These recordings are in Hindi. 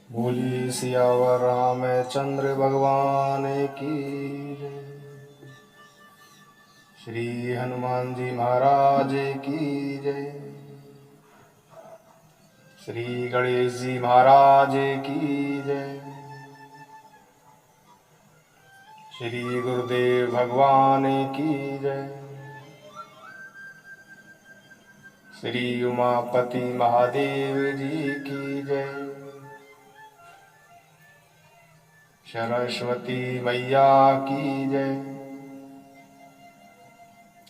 बोली सियावर रामचंद्र भगवान की जय। श्री हनुमान जी महाराज की जय। श्री गणेश जी महाराज की जय। श्री गुरुदेव भगवान की जय। श्री उमापति महादेव जी की जय। सरस्वती मैया की जय।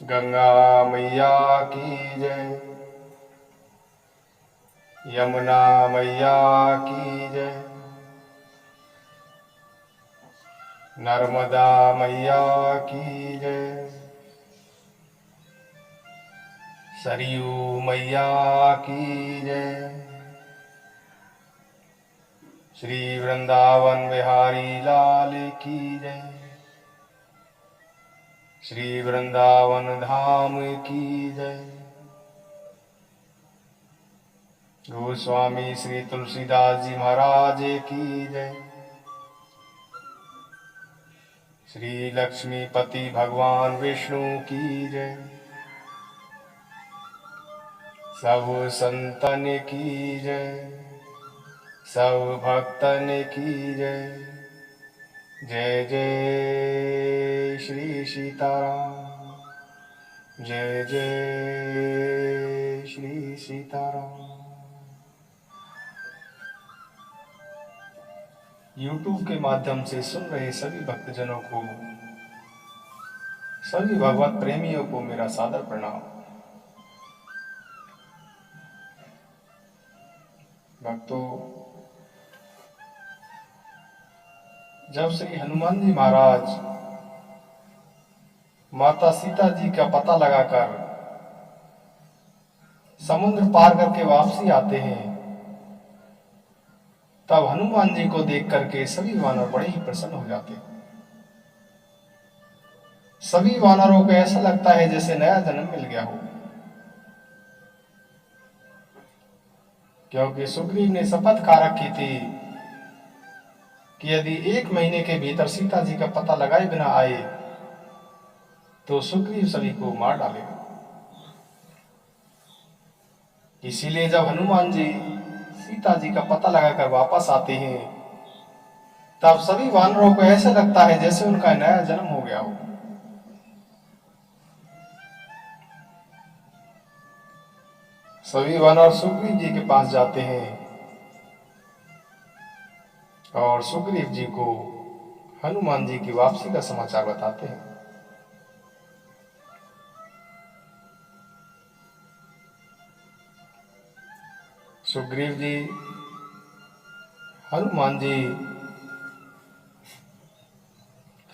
गंगा मैया की जय। यमुना मैया की जय। नर्मदा मैया की जय। सरयू मैया की जय। श्री वृंदावन बिहारी लाल की जय। श्री वृंदावन धाम की जय। गोस्वामी श्री तुलसीदास जी महाराज की जय। श्री लक्ष्मीपति भगवान विष्णु की जय। सब संतन की जय। सब भक्तन की जय। जय जय श्री सीताराम। जय जय श्री सीताराम। YouTube के माध्यम से सुन रहे सभी भक्तजनों को, सभी भगवत प्रेमियों को मेरा सादर प्रणाम। भक्तों, जब श्री हनुमान जी महाराज माता सीता जी का पता लगाकर समुद्र पार करके वापसी आते हैं, तब हनुमान जी को देख करके सभी वानर बड़े ही प्रसन्न हो जाते हैं। सभी वानरों को ऐसा लगता है जैसे नया जन्म मिल गया हो, क्योंकि सुग्रीव ने शपथ खा रखी थी कि यदि 1 महीने के भीतर सीता जी का पता लगाए बिना आए तो सुग्रीव सभी को मार डालेगा। इसीलिए जब हनुमान जी सीता जी का पता लगाकर वापस आते हैं, तब सभी वानरों को ऐसा लगता है जैसे उनका नया जन्म हो गया हो। सभी वानर सुग्रीव जी के पास जाते हैं और सुग्रीव जी को हनुमान जी की वापसी का समाचार बताते हैं। सुग्रीव जी, हनुमान जी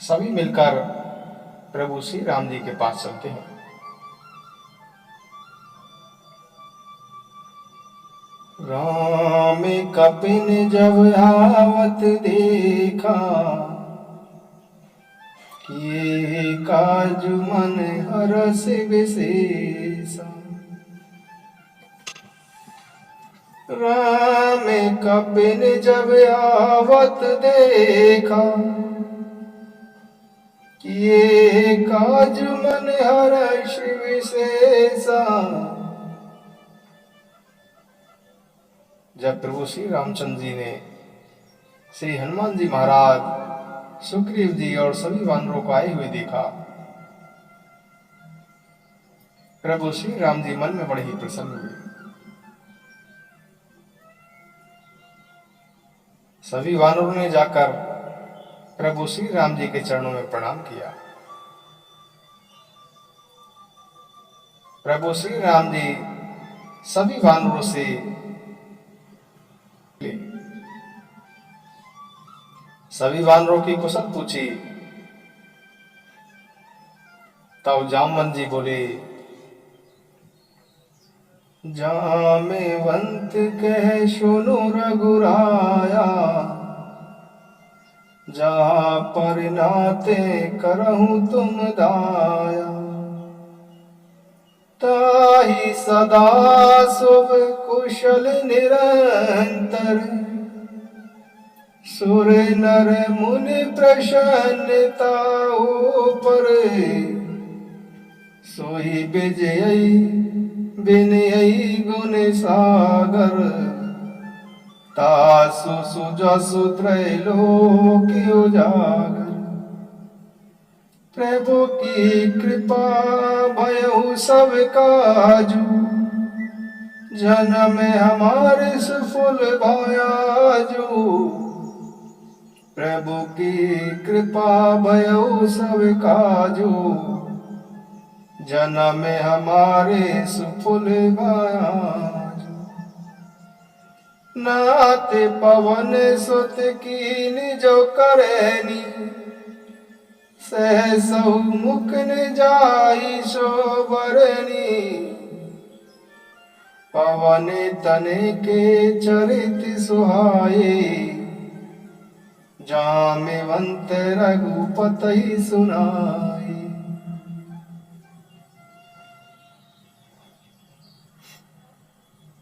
सभी मिलकर प्रभु श्री राम जी के पास चलते हैं। राम कपिन जब आवत देखा, किए काज मन हरस विशेषा। राम कपिन जब आवत देखा, किए काज मन हर्ष विशेषा। जब प्रभु श्री रामचंद्र जी ने श्री हनुमान जी महाराज, सुग्रीव जी और सभी वानरों को आए हुए देखा, प्रभु श्री राम जी मन में बड़े ही प्रसन्न हुए। सभी वानरों ने जाकर प्रभु श्री राम जी के चरणों में प्रणाम किया। प्रभु श्री राम जी सभी वानरों से सभी वानरों की कुशल पूछी। तब जामवंत जी बोले, जामेवंत कह सुनो रघुराया, जा पर नाते करहूं तुम दाया। ताहि सदा शुभ कुशल निरंतर, सुर नर मुनि प्रसन्नता ऊपर, सोई विजयी विनयी गुण सागर, तासु सुजसु त्रैलोक उजागर। प्रभु की कृपा भयउ सब काजू, जन्म हमारे सुफल भयाजू। प्रभु की कृपा भयउ सब काजू, जन्म हमारे सुफल भयाजू। नाथ पवन सुत कीन जो करैनी, सहसहु मुख न जाई शोभरनी। पवन तने के चरित सुहाए, जामिवंत रघुपति सुनाए।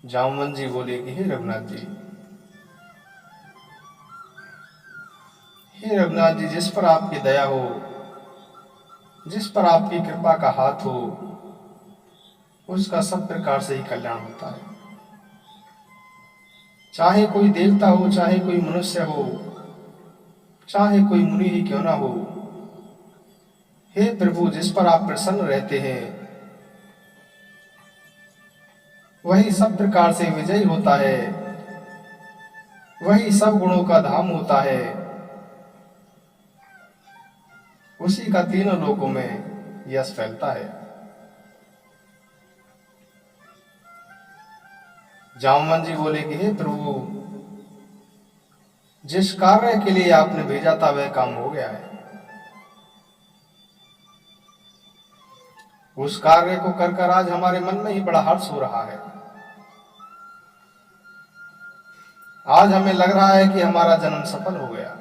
जामवंत जी बोले कि हे रघुनाथ जी, हे रघुनाथ जी, जिस पर आपकी दया हो, जिस पर आपकी कृपा का हाथ हो, उसका सब प्रकार से ही कल्याण होता है। चाहे कोई देवता हो, चाहे कोई मनुष्य हो, चाहे कोई मुनि ही क्यों ना हो। हे प्रभु, जिस पर आप प्रसन्न रहते हैं वही सब प्रकार से विजयी होता है, वही सब गुणों का धाम होता है, उसी का तीनों लोकों में यश फैलता है। जामवंत जी बोले कि हे प्रभु, जिस कार्य के लिए आपने भेजा था वह काम हो गया है। उस कार्य को कर कर आज हमारे मन में ही बड़ा हर्ष हो रहा है। आज हमें लग रहा है कि हमारा जन्म सफल हो गया।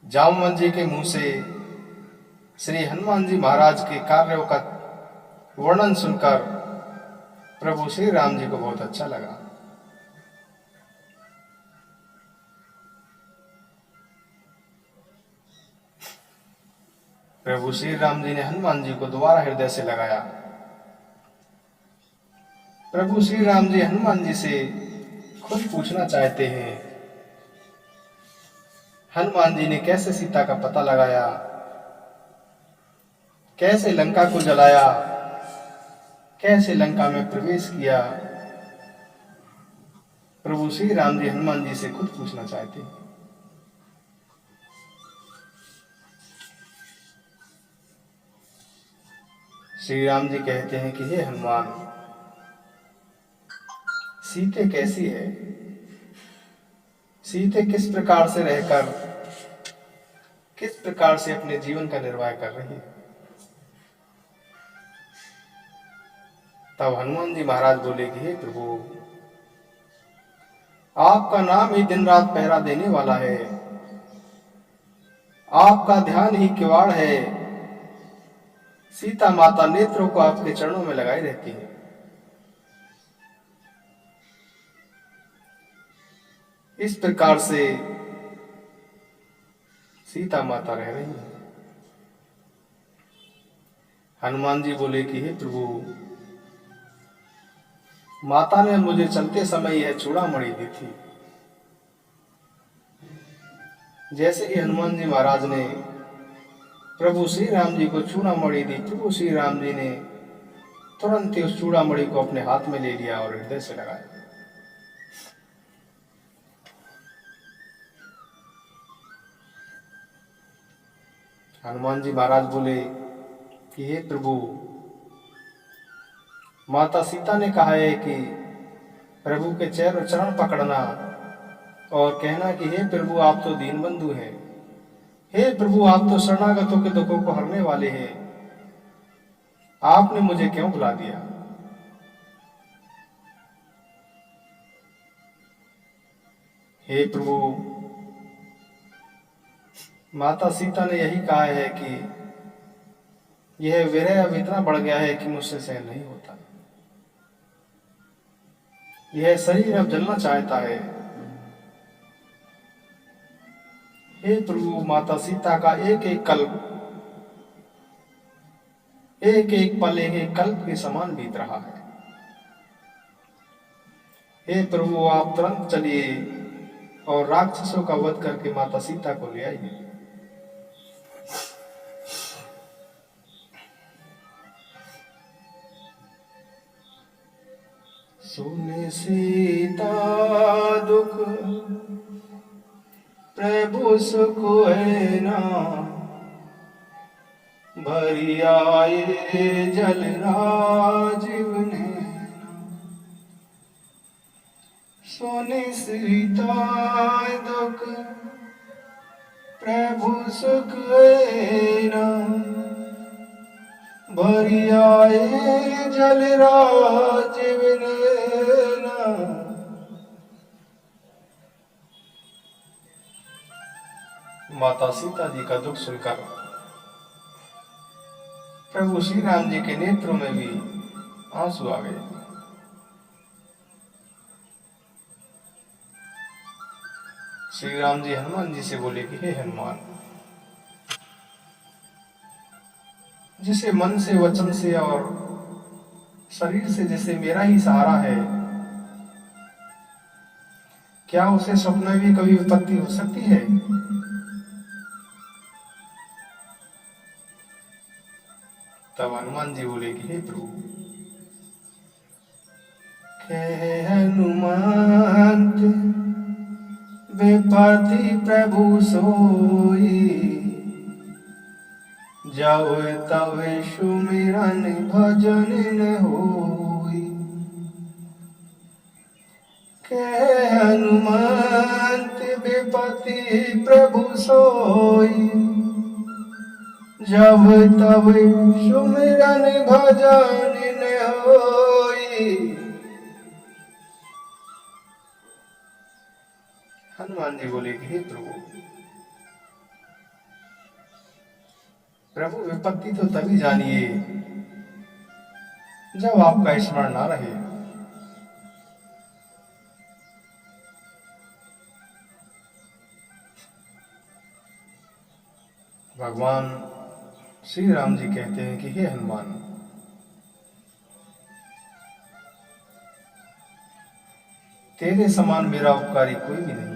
जामवंत जी के मुंह से श्री हनुमान जी महाराज के कार्यों का वर्णन सुनकर प्रभु श्री राम जी को बहुत अच्छा लगा। प्रभु श्री राम जी ने हनुमान जी को दोबारा हृदय से लगाया। प्रभु श्री राम जी हनुमान जी से खुद पूछना चाहते हैं, हनुमान जी ने कैसे सीता का पता लगाया, कैसे लंका को जलाया, कैसे लंका में प्रवेश किया। प्रभु श्री राम जी हनुमान जी से खुद पूछना चाहते हैं। श्री राम जी कहते हैं कि हे हनुमान, सीते कैसी है, सीते किस प्रकार से रहकर किस प्रकार से अपने जीवन का निर्वाह कर रही है। तब हनुमान जी महाराज बोले कि हे प्रभु, आपका नाम ही दिन रात पहरा देने वाला है, आपका ध्यान ही किवाड़ है। सीता माता नेत्रों को आपके चरणों में लगाई रहती है। इस प्रकार से सीता माता रह रही है। हनुमान जी बोले कि हे प्रभु, माता ने मुझे चलते समय यह चूड़ामणि दी थी। जैसे ही हनुमान जी महाराज ने प्रभु श्री राम जी को चूड़ामणि दी, प्रभु श्री राम जी ने तुरंत ही उस चूड़ामणि को अपने हाथ में ले लिया और हृदय से लगाया। हनुमान जी महाराज बोले कि हे प्रभु, माता सीता ने कहा है कि प्रभु के चरण पकड़ना और कहना कि हे प्रभु, आप तो दीनबंधु हैं, हे प्रभु, आप तो शरणागतों के दुखों को हरने वाले हैं, आपने मुझे क्यों बुला दिया। हे प्रभु, माता सीता ने यही कहा है कि यह विरह अब इतना बढ़ गया है कि मुझसे सहन नहीं होता। यह शरीर अब जलना चाहता है। हे प्रभु, माता सीता का एक एक कल्प, एक एक पल, एक एक कल्प के समान बीत रहा है। हे प्रभु, आप तुरंत चलिए और राक्षसों का वध करके माता सीता को ले आइए। सुने सीता दुख प्रभु सुख है ना, भरी आए जल राजीव ने। सुने सीता दुख प्रभु सुख है ना, भरी आए जल राजीव ने। माता सीता जी का दुख सुनकर प्रभु श्री राम जी के नेत्रों में भी आंसू आ गए। श्री राम जी हनुमान जी से बोले कि हे हनुमान, जिसे मन से, वचन से और शरीर से जैसे मेरा ही सहारा है, क्या उसे स्वप्न में भी कभी विपत्ति हो सकती है? तब हनुमान जी बोले कि हे प्रभु, हनुमान विपत्ति प्रभु सोई, जाओ तब सुमिरन भजन न होई। हनुमान विपत्ति प्रभु सोई, जब तब सुमिरन भजन न होई। हनुमान जी बोले कि हे प्रभु, प्रभु विपत्ति तो तभी जानिए जब आपका स्मरण ना रहे। भगवान श्री राम जी कहते हैं कि हे हनुमान, तेरे समान मेरा उपकारी कोई भी नहीं है।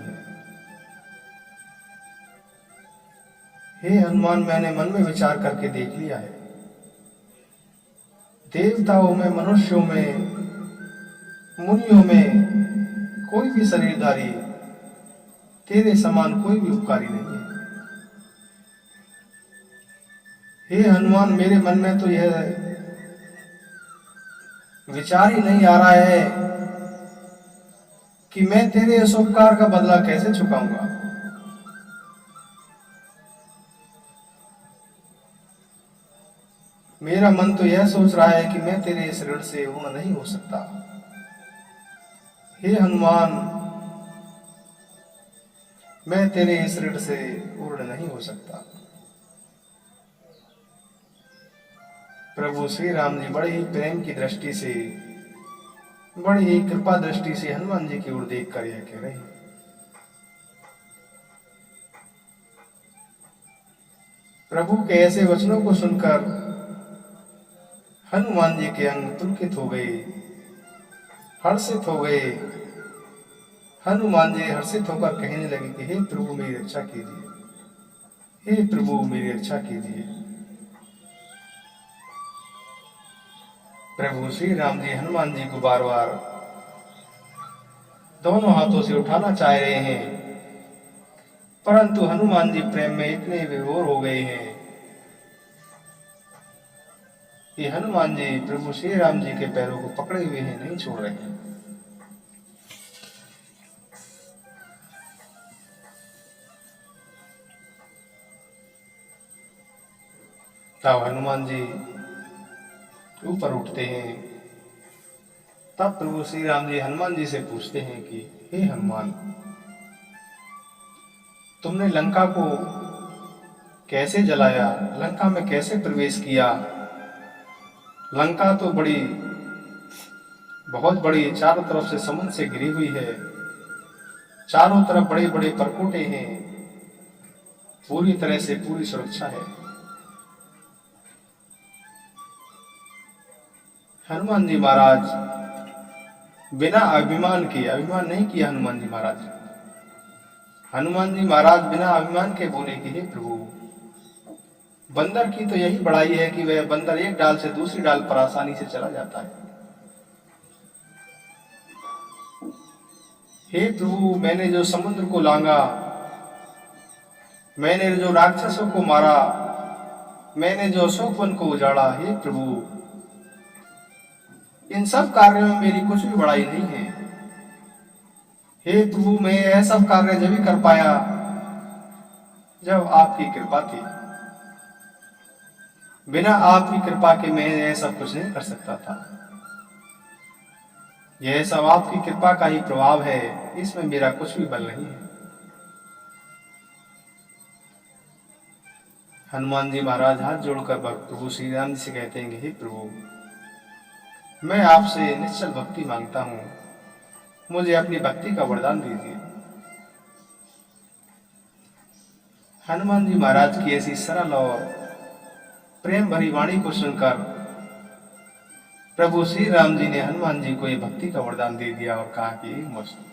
हे हनुमान, मैंने मन में विचार करके देख लिया है, देवताओं में, मनुष्यों में, मुनियों में कोई भी शरीरधारी तेरे समान कोई भी उपकारी नहीं है। हे हनुमान, मेरे मन में तो यह विचार ही नहीं आ रहा है कि मैं तेरे इस उपकार का बदला कैसे चुकाऊंगा। मेरा मन तो यह सोच रहा है कि मैं तेरे इस ऋण से ऋण नहीं हो सकता। हे हनुमान, मैं तेरे इस ऋण से ऋण नहीं हो सकता। प्रभु श्री राम जी बड़े ही प्रेम की दृष्टि से, बड़ी ही कृपा दृष्टि से हनुमान जी की ओर देख कर यह कह रहे हैं। प्रभु के ऐसे वचनों को सुनकर हनुमान जी के अंग पुलकित हो गए, हर्षित हो गए। हनुमान जी हर्षित होकर कहने लगे कि हे प्रभु मेरी रक्षा कीजिए, हे प्रभु मेरी रक्षा कीजिए। प्रभु श्री राम जी हनुमान जी को बार बार दोनों हाथों से उठाना चाह रहे हैं, परंतु हनुमान जी प्रेम में इतने विभोर हो गए हैं कि हनुमान जी प्रभु श्री राम जी के पैरों को पकड़े हुए हैं, नहीं छोड़ रहे हैं। तब हनुमान जी ऊपर उठते हैं। तब प्रभु श्री राम जी हनुमान जी से पूछते हैं कि हे हनुमान, तुमने लंका को कैसे जलाया, लंका में कैसे प्रवेश किया? लंका तो बड़ी बहुत बड़ी, चारों तरफ से समुद्र से घिरी हुई है, चारों तरफ बड़े बड़े परकोटे हैं, पूरी तरह से पूरी सुरक्षा है। हनुमान जी महाराज बिना अभिमान के, अभिमान नहीं किया हनुमान जी महाराज, हनुमान जी महाराज बिना अभिमान के बोले कि हे प्रभु, बंदर की तो यही बड़ाई है कि वह बंदर एक डाल से दूसरी डाल पर आसानी से चला जाता है। हे प्रभु, मैंने जो समुद्र को लांगा, मैंने जो राक्षसों को मारा, मैंने जो अशोक वन को उजाड़ा, हे प्रभु, इन सब कार्यों में मेरी कुछ भी बड़ाई नहीं है। हे प्रभु, मैं यह सब कार्य जब भी कर पाया जब आपकी कृपा थी। बिना आपकी कृपा के मैं यह सब कुछ नहीं कर सकता था। यह सब आपकी कृपा का ही प्रभाव है, इसमें मेरा कुछ भी बल नहीं है। हनुमान जी महाराज हाथ जोड़कर प्रभु श्री राम जी से कहते हैं कि हे प्रभु, मैं आपसे निश्चल भक्ति मांगता हूं, मुझे अपनी भक्ति का वरदान दीजिए। हनुमान जी महाराज की ऐसी सरल और प्रेम भरी वाणी को सुनकर प्रभु श्री राम जी ने हनुमान जी को ये भक्ति का वरदान दे दिया और कहा कि मस्त।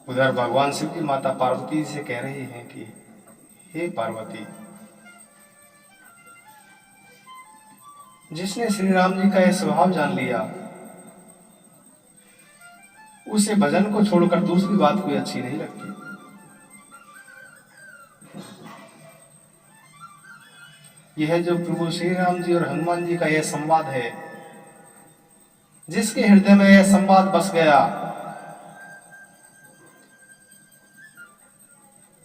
उधर भगवान शिव की माता पार्वती से कह रही हैं कि हे पार्वती, जिसने श्री राम जी का यह स्वभाव जान लिया, उसे भजन को छोड़कर दूसरी बात कोई अच्छी नहीं लगती। यह जो प्रभु श्री राम जी और हनुमान जी का यह संवाद है, जिसके हृदय में यह संवाद बस गया,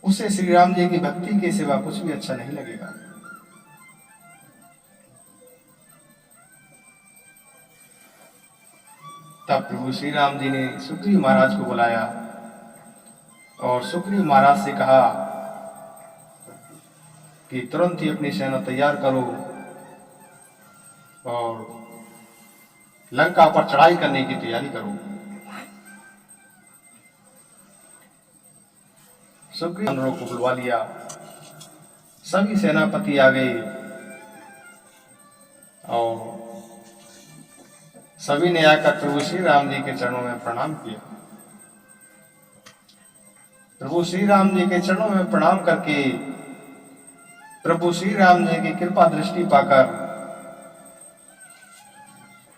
उसे श्री राम जी की भक्ति के सिवा कुछ भी अच्छा नहीं लगेगा। तब प्रभु श्री राम जी ने सुग्रीव महाराज को बुलाया और सुग्रीव महाराज से कहा कि तुरंत ही अपनी सेना तैयार करो और लंका पर चढ़ाई करने की तैयारी करो। सुग्रीव को बुलवा लिया, सभी सेनापति आ गए और सभी ने आकर प्रभु श्री राम जी के चरणों में प्रणाम किया। प्रभु श्री राम जी के चरणों में प्रणाम करके प्रभु श्री राम जी की कृपा दृष्टि पाकर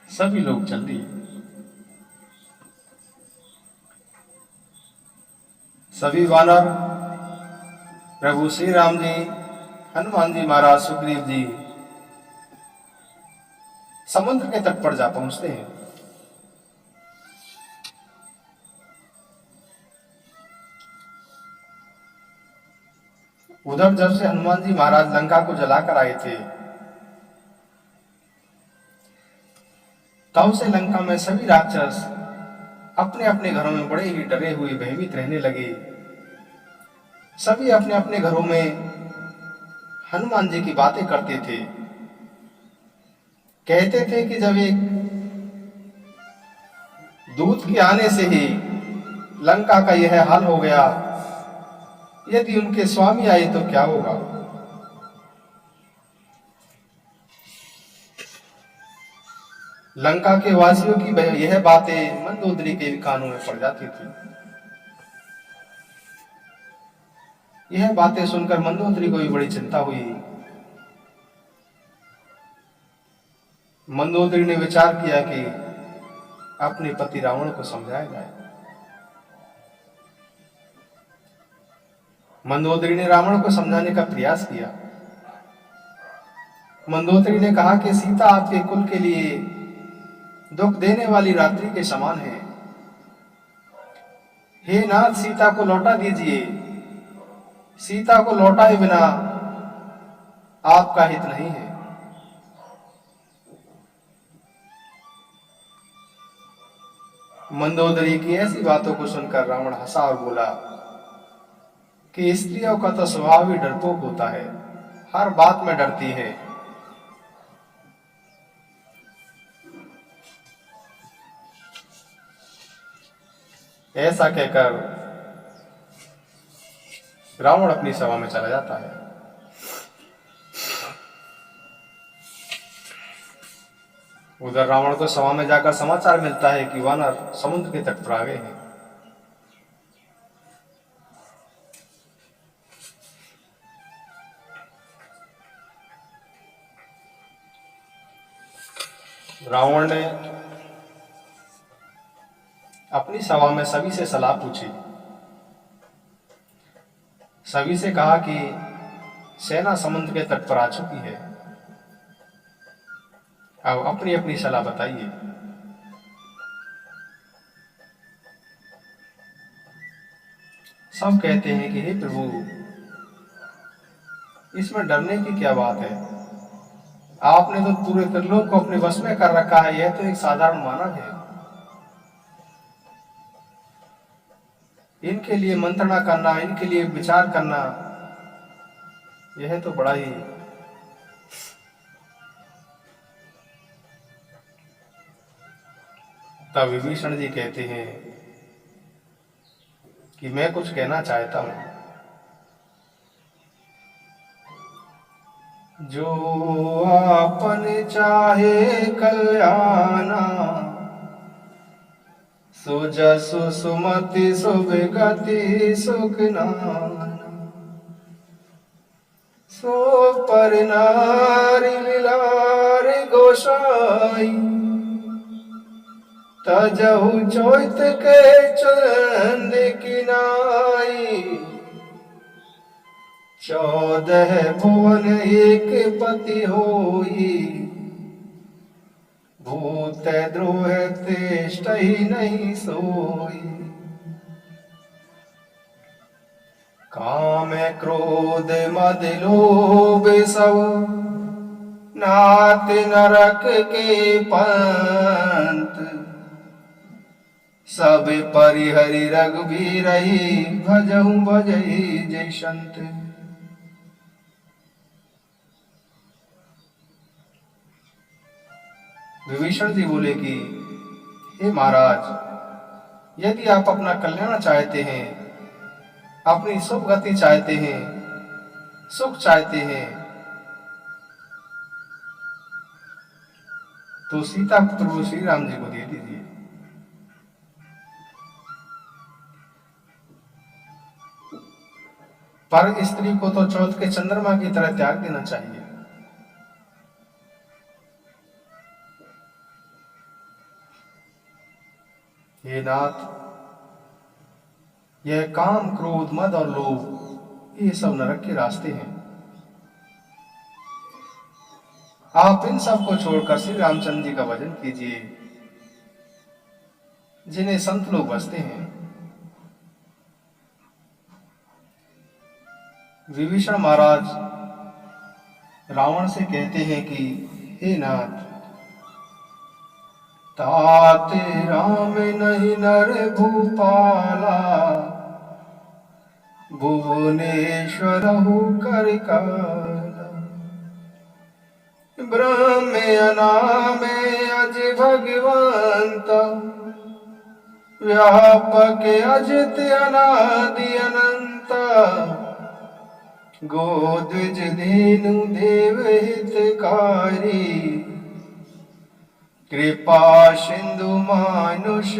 सभी लोग चल दिए। सभी वानर प्रभु श्री राम जी, हनुमान जी महाराज, सुग्रीव जी समुद्र के तट पर जा पहुंचते हैं। उधर जब से हनुमान जी महाराज लंका को जलाकर आए थे, तब से लंका में सभी राक्षस अपने अपने घरों में बड़े ही डरे हुए भयभीत रहने लगे। सभी अपने अपने घरों में हनुमान जी की बातें करते थे, कहते थे कि जब एक दूत के आने से ही लंका का यह हाल हो गया, यदि उनके स्वामी आए तो क्या होगा। लंका के वासियों की यह बातें मंदोदरी के कानों में पड़ जाती थी। यह बातें सुनकर मंदोदरी को भी बड़ी चिंता हुई। मंदोदरी ने विचार किया कि अपने पति रावण को समझाया जाए। मंदोदरी ने रावण को समझाने का प्रयास किया। मंदोदरी ने कहा कि सीता आपके कुल के लिए दुख देने वाली रात्रि के समान है। हे नाथ, सीता को लौटा दीजिए। सीता को लौटाए बिना आपका हित नहीं है। मंदोदरी की ऐसी बातों को सुनकर रावण हंसा और बोला कि स्त्रियों का तो स्वभाव ही डरपोक होता है, हर बात में डरती है। ऐसा कहकर रावण अपनी सभा में चला जाता है। उधर रावण को सभा में जाकर समाचार मिलता है कि वानर समुद्र के तट पर आ गए हैं। रावण ने अपनी सभा में सभी से सलाह पूछी। सभी से कहा कि सेना समुद्र के तट पर आ चुकी है, अब अपनी अपनी सलाह बताइए। सब कहते हैं कि हे प्रभु, इसमें डरने की क्या बात है, आपने तो पूरे त्रिलोक को अपने वश में कर रखा है, यह तो एक साधारण मानव है। इनके लिए मंत्रणा करना, इनके लिए विचार करना, यह तो बड़ा ही तब विभीषण जी कहते हैं कि मैं कुछ कहना चाहता हूं। जो आपन चाहे कल्याणा, सो जसु सुमति सुविगति सुख नाना। सो पर नारी लीलार गोसाई, तजहु चोइत के चंद की नाई। 14 भुवन एक पति होई, भूत द्रोह तिष्ठहि नहीं सोई। काम क्रोध मद लोभ सब, नाथ नरक के पंथ। सब परिहरि रघुबीरहि, भजहु भजहि जय संत। विभीषण जी बोले कि हे महाराज, यदि आप अपना कल्याण चाहते हैं, अपनी शुभ गति चाहते हैं, सुख चाहते हैं, तो सीता पुत्र श्री राम जी को दे दीजिए। पर स्त्री को तो चौथ के चंद्रमा की तरह त्याग देना चाहिए। हे नाथ, यह काम क्रोध मद और लोभ, ये सब नरक के रास्ते हैं। आप इन सब को छोड़कर श्री रामचंद्र जी का भजन कीजिए, जिन्हें संत लोग बसते हैं। विभीषण महाराज रावण से कहते हैं कि हे नाथ, तात राम नहीं नर भूपाला, भुवनेश्वर हो कर काला। ब्रह्म अनाम अज भगवंत, व्यापक अजित अनादि अनंत। गोद्विज धेनु देव हितकारी, कृपा सिंधु मानुष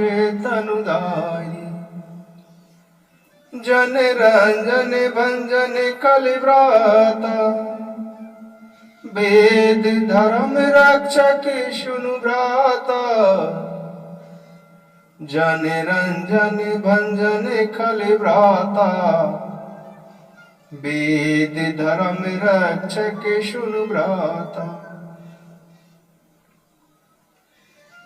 तनुधारी। जन रंजन भंजन कलिव्राता, वेद धर्म रक्षक सुनु भ्राता। जन रंजन भंजन कलिव्राता, वेद धर्म रक्षक सुनु भ्राता।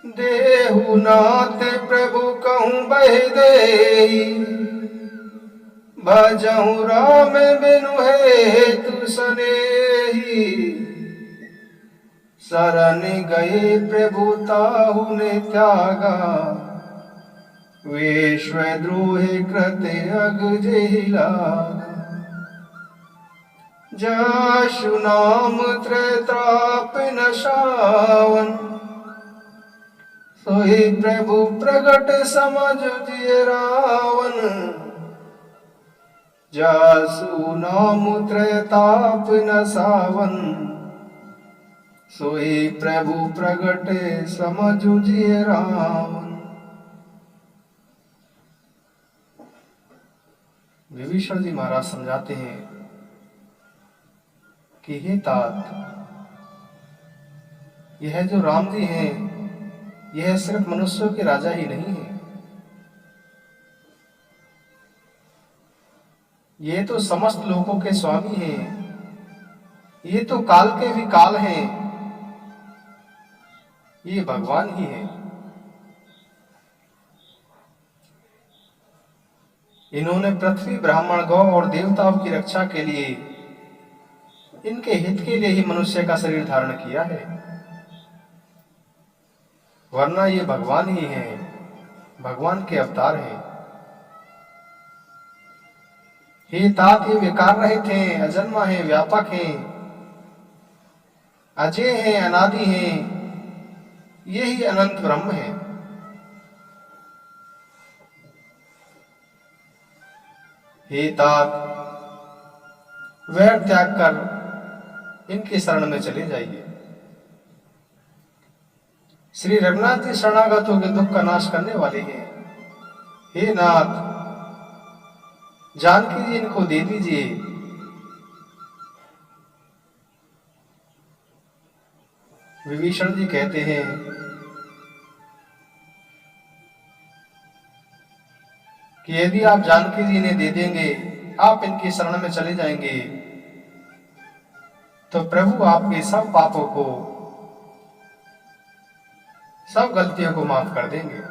देहु नाथ प्रभु कहूँ बह देहि, भजहु राम बिनु हेतु सनेहि। शरण गए प्रभु ताहु ने त्यागा, विश्वद्रोह कृत अग जेहि लागा। जशु नाम त्रैताप नशावन, सोई प्रभु प्रगट समझ जिय रावण। जसु नाम त्रैताप नसावन, सोई प्रभु प्रगट समझ जिय रावण। विभीषण जी महाराज समझाते हैं कि हे तात, यह जो राम जी हैं, यह सिर्फ मनुष्यों के राजा ही नहीं है, ये तो समस्त लोगों के स्वामी हैं, ये तो काल के भी काल हैं, ये भगवान ही है। इन्होंने पृथ्वी, ब्राह्मण, गौ और देवताओं की रक्षा के लिए, इनके हित के लिए ही मनुष्य का शरीर धारण किया है, वरना ये भगवान ही हैं, भगवान के अवतार हैं। हे तात, ये विकार रहित हैं, अजन्मा है, व्यापक हैं, अजय हैं, अनादि हैं, यही अनंत ब्रह्म है। हे तात, वैर त्याग कर इनकी शरण में चले जाइए। श्री रघुनाथ जी शरणागतों के दुख का नाश करने वाले हैं। हे नाथ, जानकी जी इनको दे दीजिए। विभीषण जी कहते हैं कि यदि आप जानकी जी ने दे देंगे, आप इनकी शरण में चले जाएंगे, तो प्रभु आपके सब पापों को, सब गलतियों को माफ कर देंगे।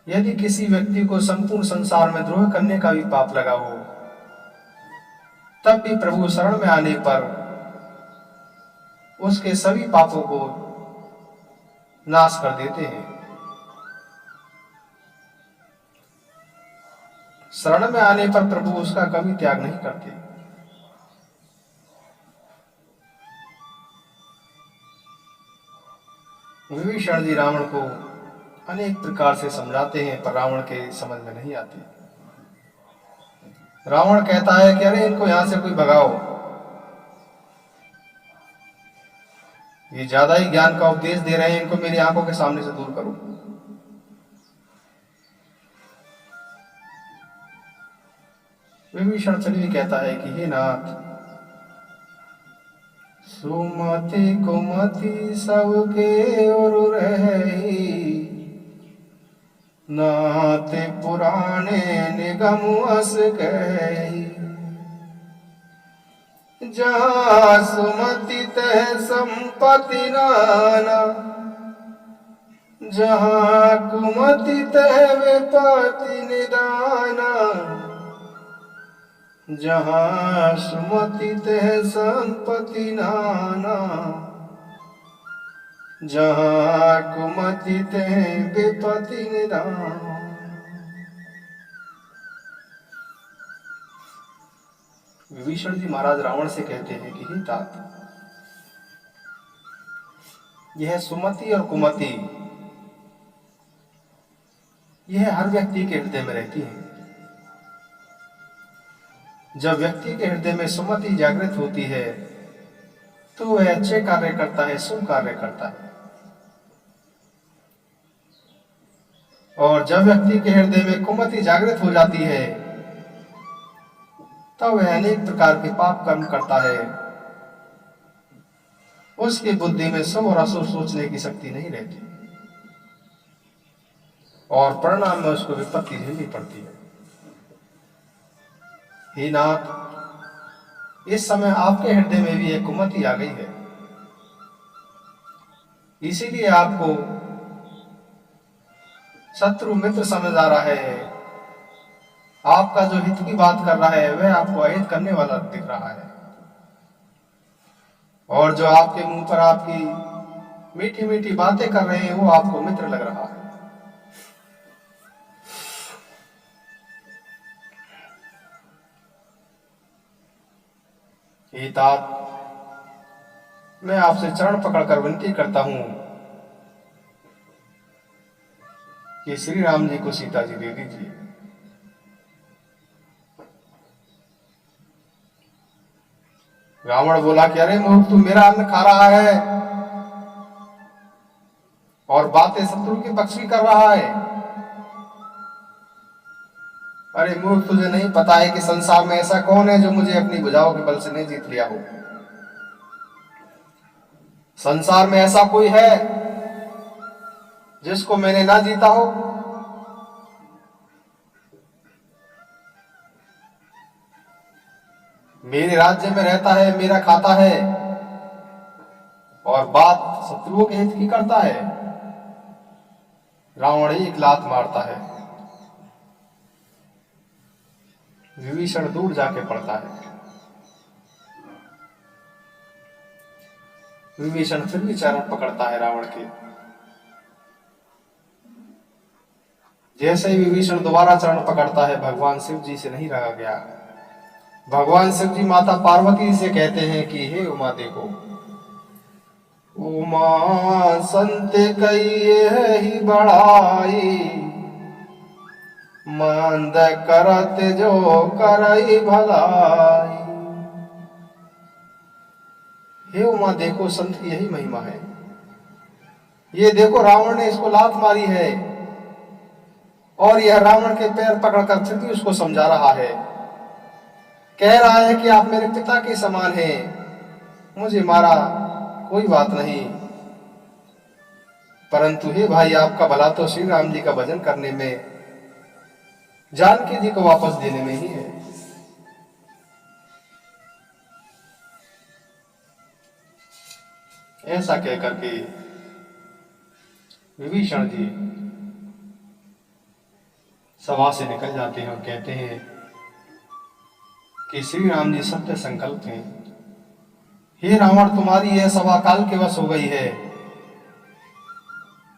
यदि किसी व्यक्ति को संपूर्ण संसार में द्रोह करने का भी पाप लगा हो, तब भी प्रभु शरण में आने पर उसके सभी पापों को नाश कर देते हैं। शरण में आने पर प्रभु उसका कभी त्याग नहीं करते। विभीषण जी रावण को अनेक प्रकार से समझाते हैं, पर रावण के समझ में नहीं आती। रावण कहता है कि अरे इनको यहां से कोई भगाओ, ये ज्यादा ही ज्ञान का उपदेश दे रहे हैं, इनको मेरी आंखों के सामने से दूर करो। विभीषण फिर भी कहता है कि हे नाथ, सुमति कुमति सबके और रही, नाथ पुराणे निगम अस गई। जहाँ सुमति तह संपत्ति नाना, जहाँ कुमति तह विपत्ति निदाना। जहाँ सुमति तह संपत्ति नाना, जहाँ कुमति तह विपत्ति निदाना। विभीषण जी महाराज रावण से कहते हैं कि हे तात, यह सुमति और कुमति, यह हर व्यक्ति के हृदय में रहती है। जब व्यक्ति के हृदय में सुमति जागृत होती है, तो वह अच्छे कार्य करता है, शुभ कार्य करता है। और जब व्यक्ति के हृदय में कुमति जागृत हो जाती है, तब वह अनेक प्रकार के पाप कर्म करता है। उसकी बुद्धि में शुभ और अशुभ सोचने की शक्ति नहीं रहती, और परिणाम में उसको विपत्ति झेलनी पड़ती है। हे नाथ, इस समय आपके हृदय में भी एक कुमति आ गई है, इसीलिए आपको शत्रु मित्र समझ आ रहा है। आपका जो हित की बात कर रहा है, वह आपको अहित करने वाला दिख रहा है। और जो आपके मुंह पर आपकी मीठी मीठी बातें कर रहे हैं, वो आपको मित्र लग रहा है। हे तात, मैं आपसे चरण पकड़कर विनती करता हूं कि श्री राम जी को सीता जी दे दीजिए। रावण बोला कि अरे मूर्ख, तू मेरा अन्न खा रहा है और बातें शत्रु के पक्ष की कर रहा है। अरे मूर्ख, तुझे नहीं पता है कि संसार में ऐसा कौन है जो मुझे अपनी भुजाओं के बल से नहीं जीत लिया हो। संसार में ऐसा कोई है जिसको मैंने ना जीता हो। मेरे राज्य में रहता है, मेरा खाता है और बात शत्रुओं के हित की करता है। रावण एक लात मारता है, विभीषण दूर जाके पड़ता है। विभीषण फिर भी चरण पकड़ता है रावण के। जैसे ही विभीषण दोबारा चरण पकड़ता है, भगवान शिव जी से नहीं रहा गया। भगवान शिव जी माता पार्वती से कहते हैं कि हे उमा, देखो, उमा संत कई ही बढ़ाई, मंद करत जो करई भलाई। हे उमा, देखो, संत की यही महिमा है। ये देखो, रावण ने इसको लात मारी है और यह रावण के पैर पकड़कर फिर भी उसको समझा रहा है। कह रहा है कि आप मेरे पिता के समान हैं, मुझे मारा कोई बात नहीं, परंतु हे भाई, आपका भला तो श्री राम जी का भजन करने में, जानकी जी को वापस देने में ही है। ऐसा कहकर के विभीषण जी सभा से निकल जाते हैं और कहते हैं कि श्री राम जी सत्य संकल्प हैं। हे रावण, तुम्हारी यह सभा काल के वश हो गई है,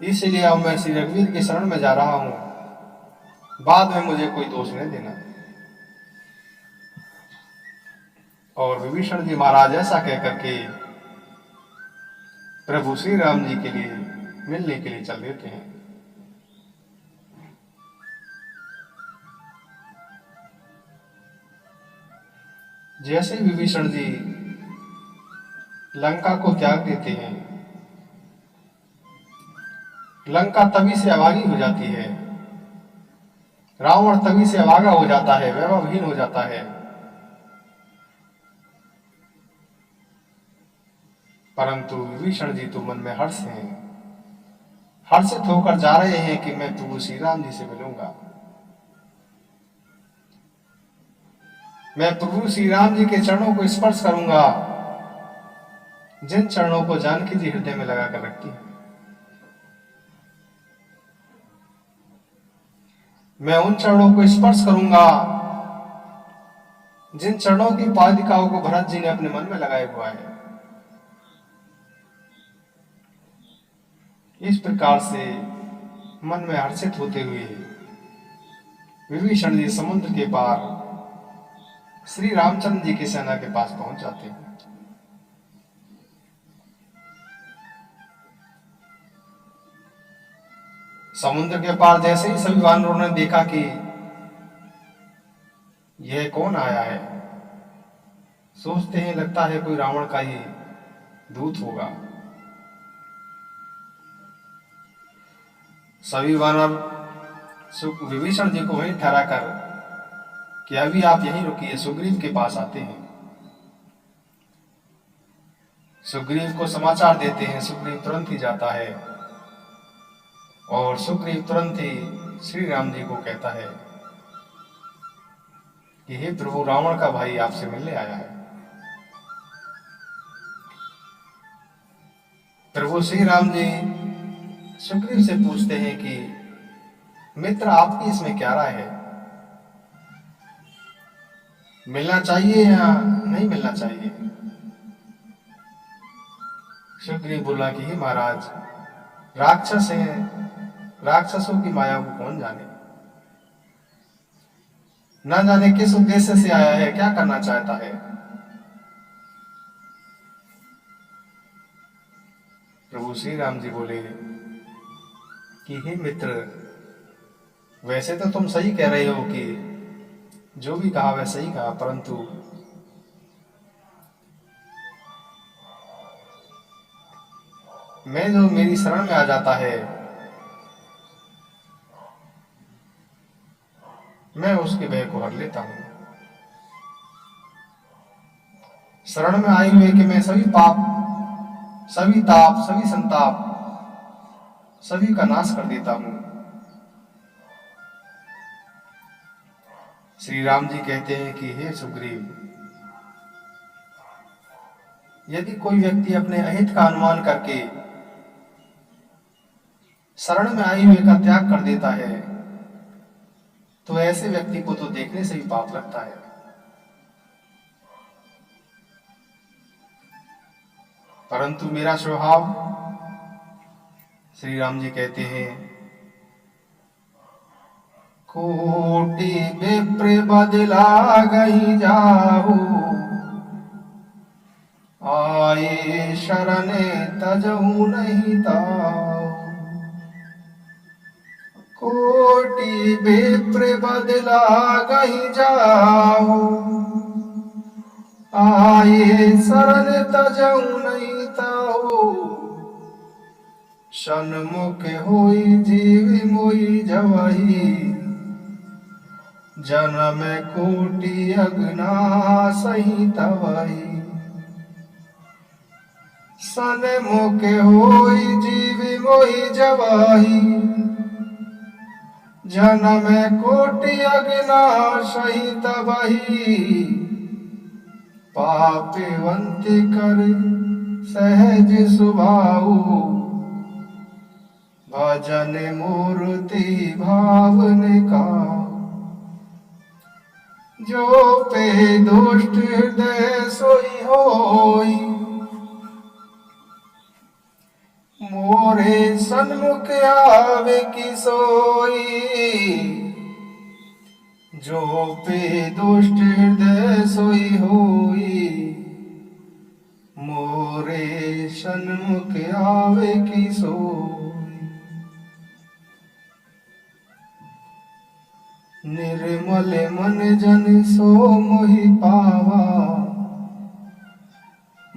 इसलिए अब मैं श्री रघुवीर की शरण में जा रहा हूं, बाद में मुझे कोई दोष नहीं देना। और विभीषण जी महाराज ऐसा कहकर के प्रभु श्री राम जी के लिए मिलने के लिए चल देते हैं। जैसे ही विभीषण जी लंका को त्याग देते हैं, लंका तभी से अभागी हो जाती है, रावण तभी से अभागा हो जाता है, वैभवहीन हो जाता है। परंतु विभीषण जी तो मन में हर्ष हैं, हर्षित होकर जा रहे हैं कि मैं प्रभु श्री राम जी से मिलूंगा, मैं प्रभु श्री राम जी के चरणों को स्पर्श करूंगा, जिन चरणों को जानकी जी हृदय में लगाकर रखती है। मैं उन चरणों को स्पर्श करूंगा जिन चरणों की पादिकाओं को भरत जी ने अपने मन में लगाए हुआ है। इस प्रकार से मन में हर्षित होते हुए विभीषण जी समुद्र के पार श्री रामचंद्र जी की सेना के पास पहुंच जाते हैं। समुद्र के पार जैसे ही सभी वानरों ने देखा कि यह कौन आया है, सोचते हैं लगता है कोई रावण का ही दूत होगा। सभी वानर विभीषण जी को वहीं ठहरा कर कि अभी आप यहीं रुकिए, सुग्रीव के पास आते हैं। सुग्रीव को समाचार देते हैं। सुग्रीव तुरंत ही जाता है और सुग्रीव तुरंत ही श्री राम जी को कहता है कि हे प्रभु, रावण का भाई आपसे मिलने आया है। प्रभु श्री राम जी सुग्रीव से पूछते हैं कि मित्र, आपकी इसमें क्या राय है, मिलना चाहिए या नहीं मिलना चाहिए? सुग्रीव बोला कि हे महाराज, राक्षस हैं, राक्षसों की माया को कौन जाने, ना जाने किस उद्देश्य से आया है, क्या करना चाहता है। प्रभु श्री राम जी बोले कि हे मित्र, वैसे तो तुम सही कह रहे हो कि जो भी कहा वह सही कहा, परंतु मैं जो मेरी शरण में आ जाता है, मैं उसके भय को हर लेता हूं। शरण में आए हुए कि मैं सभी पाप, सभी ताप, सभी संताप, सभी का नाश कर देता हूं। श्री राम जी कहते हैं कि हे सुग्रीव, यदि कोई व्यक्ति अपने अहित का अनुमान करके शरण में आए हुए का त्याग कर देता है, तो ऐसे व्यक्ति को तो देखने से भी पाप लगता है। परंतु मेरा स्वभाव, श्री राम जी कहते हैं, कोटि विप्र बदला गई जाहू, आए शरण तजहू नहीं ताऊ। कोटि विप्र बदला गई जाहू, आए शरण तजहू नहीं ताऊ। सन्मुख होई जीव मोई जवही, जन्म कोटि अगना सही तवही। सन्मुख होई जीव मोई जवही, जन्म कोटि अगना सही तवही। पापवंत कर सहज सुभाऊ, भजन मूर्ति भावन का। जो पे दुष्ट हृदय सोई होई, मोरे सन्मुख आवे की सोई। जो पे दुष्ट हृदय सोई होई, मोरे सन्मुख आवे की सोई। निर्मल मन जन सो मोहि पावा,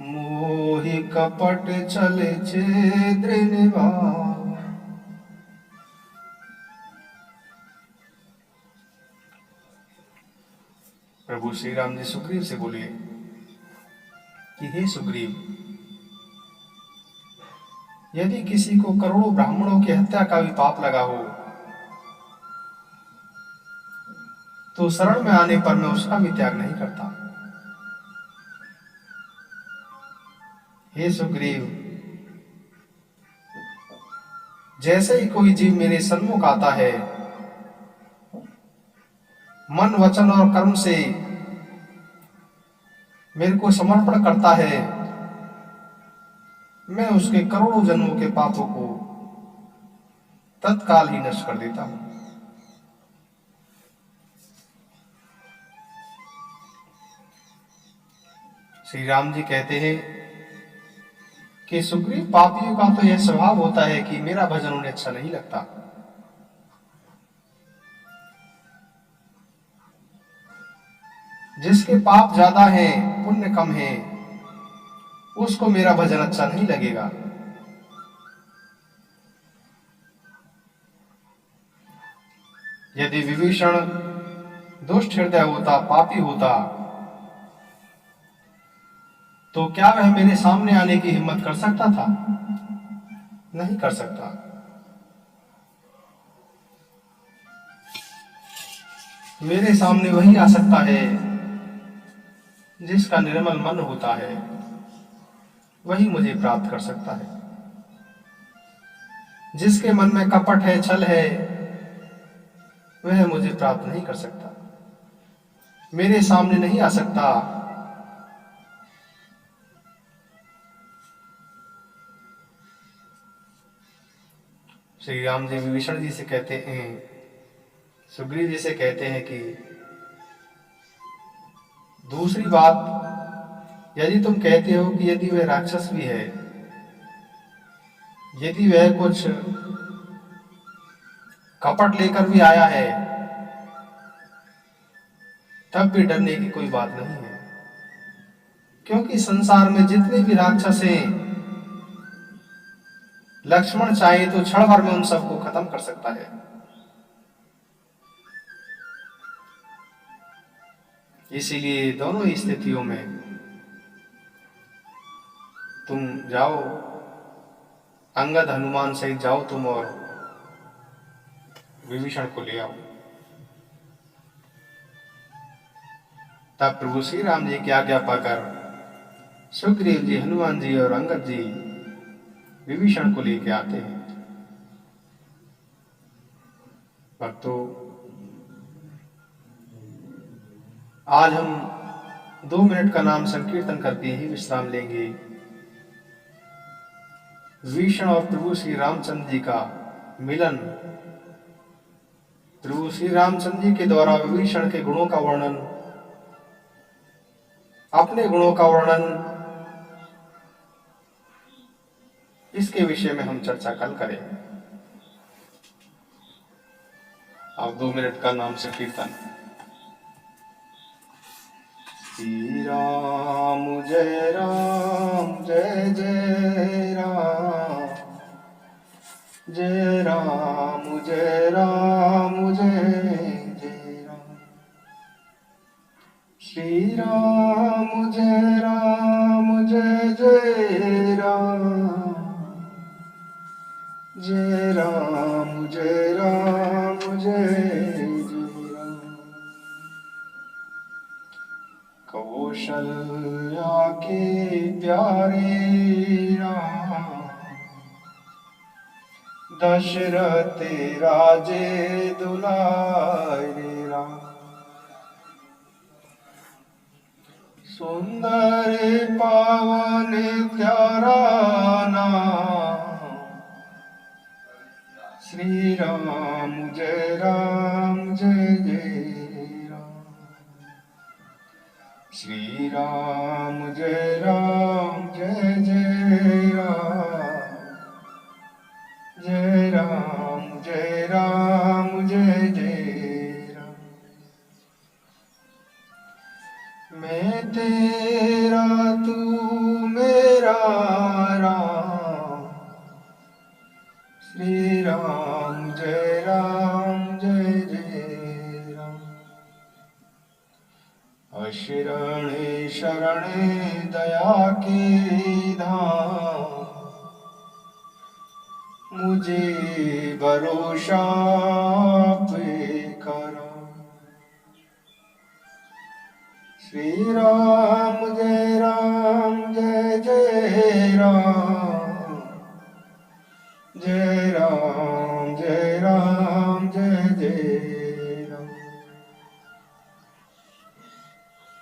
मोहि कपट छल छेद्र निभावा। प्रभु श्री राम जी सुग्रीव से बोले कि हे सुग्रीव, यदि किसी को करोड़ों ब्राह्मणों की हत्या का भी पाप लगा हो, तो शरण में आने पर मैं उसका भी त्याग नहीं करता। हे सुग्रीव, जैसे ही कोई जीव मेरे सन्मुख आता है, मन वचन और कर्म से मेरे को समर्पण करता है, मैं उसके करोड़ों जन्मों के पापों को तत्काल ही नष्ट कर देता हूं। श्री राम जी कहते हैं कि सुग्रीव, पापियों का तो यह स्वभाव होता है कि मेरा भजन उन्हें अच्छा नहीं लगता। जिसके पाप ज्यादा हैं, पुण्य कम है, उसको मेरा भजन अच्छा नहीं लगेगा। यदि विभीषण दुष्ट हृदय होता, पापी होता, तो क्या वह मेरे सामने आने की हिम्मत कर सकता था? नहीं कर सकता। मेरे सामने वही आ सकता है जिसका निर्मल मन होता है, वही मुझे प्राप्त कर सकता है। जिसके मन में कपट है, छल है, वह मुझे प्राप्त नहीं कर सकता, मेरे सामने नहीं आ सकता। श्री राम जी विभीषण जी से कहते हैं, सुग्रीव जी से कहते हैं कि दूसरी बात, यदि तुम कहते हो कि यदि वह राक्षस भी है यदि वह कुछ कपट लेकर भी आया है तब भी डरने की कोई बात नहीं है, क्योंकि संसार में जितने भी राक्षस हैं, लक्ष्मण चाहे तो क्षण भर में उन सबको खत्म कर सकता है। इसीलिए दोनों ही स्थितियों में तुम जाओ, अंगद हनुमान सहित जाओ तुम और विभीषण को ले आओ। तब प्रभु श्री राम जी की आज्ञा पाकर सुग्रीव जी, हनुमान जी और अंगद जी विभीषण को लेके आते हैं। भक्तों, आज हम 2 मिनट का नाम संकीर्तन करके ही विश्राम लेंगे। विभीषण और प्रभु श्री रामचंद्र जी का मिलन, प्रभु श्री रामचंद्र जी के द्वारा विभीषण के गुणों का वर्णन, अपने गुणों का वर्णन, इसके विषय में हम चर्चा कल करेंगे। अब 2 मिनट का नाम संकीर्तन। श्री राम जय राम जय जय राम, जय राम जय राम जय जय राम, श्री राम जय राम जय जय राम, जय राम जय राम जय जय राम। कौशल्या के प्यारे राम, दशरथ राजे दुलारे राम, सुंदर पावन प्यारा नाम, श्री राम जय राम जय जय राम, श्री राम जय राम जय जय राम, जय राम जय राम जय जय राम। मैं तेरा तू मेरा राम, श्री राम जय जय राम। अशरणे शरणे दया के धाम, मुझे भरोसा पे करो, श्री राम जय जय राम, जय राम जय जय राम।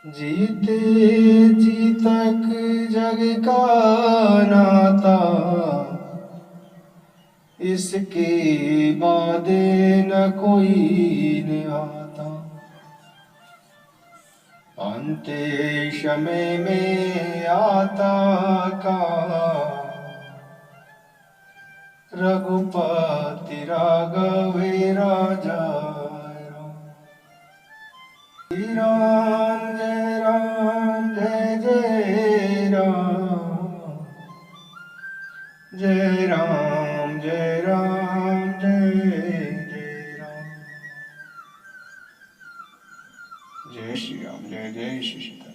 जीते जी तक जग का नाता, इसके बाद न कोई निभाता, अंते समय में आता का, रघुपति राघव राजा राम। श्री राम जय जय राम, जय राम जय जय राम। जय श्री राम, जय जय श्री सीता।